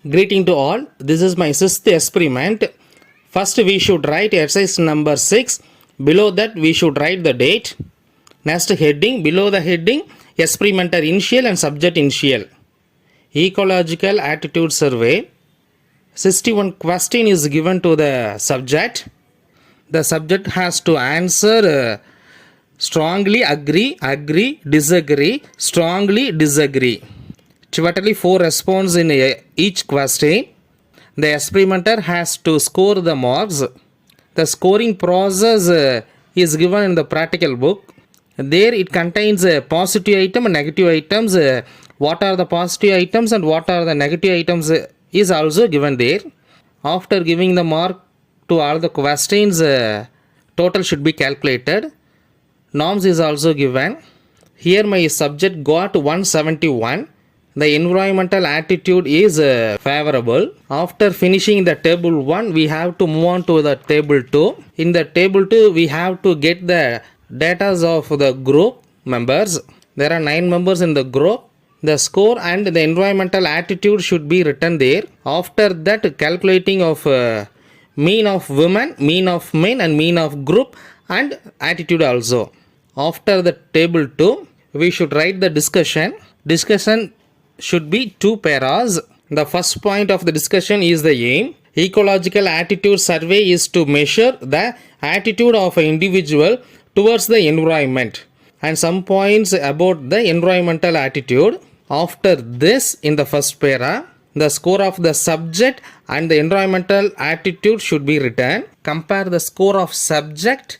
Greeting to all. This is my sixth experiment. First we should write exercise number 6. Below that we should write the date. Next heading. Below the heading, experimenter initial and subject initial. Ecological Attitude Survey. 61 question is given to the subject. The subject has to answer strongly agree, disagree, strongly disagree. Totally 4 responses in each question. The experimenter has to score the marks. The scoring process is given in the practical book. There it contains positive item and negative items. What are the positive items and what are the negative items is also given there. After giving the mark to all the questions, total should be calculated. Norms is also given. Here my subject got 171. The environmental attitude is favorable. After finishing the table 1, we have to move on to the table 2. In the table 2, we have to get the data of the group members. There are 9 members in the group. The score and the environmental attitude should be written there. After that, calculating of mean of women, mean of men and mean of group and attitude also. After the table 2, we should write the discussion. Discussion should be 2 paras. The first point of the discussion is the aim. Ecological attitude survey is to measure the attitude of an individual towards the environment and some points about the environmental attitude. After this, in the first para, the score of the subject and the environmental attitude should be written. Compare the score of subject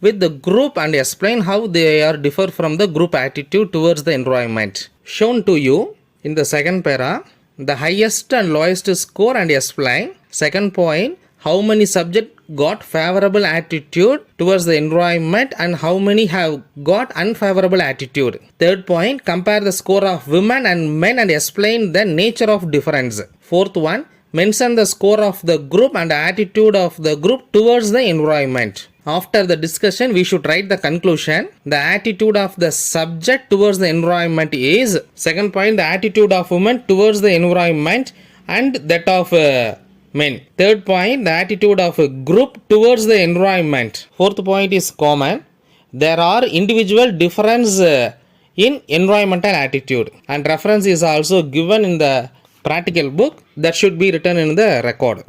with the group and explain how they are differ from the group attitude towards the environment. Shown to you in the second para, the highest and lowest score and explain. Second point, how many subjects got favorable attitude towards the environment and how many have got unfavorable attitude. Third point, compare the score of women and men and explain the nature of difference. Fourth one, mention the score of the group and attitude of the group towards the environment. After the discussion, we should write the conclusion. The attitude of the subject towards the environment is, second point, the attitude of women towards the environment and that of men. Third point, the attitude of a group towards the environment. Fourth point is common. There are individual difference in environmental attitude and reference is also given in the practical book that should be written in the record.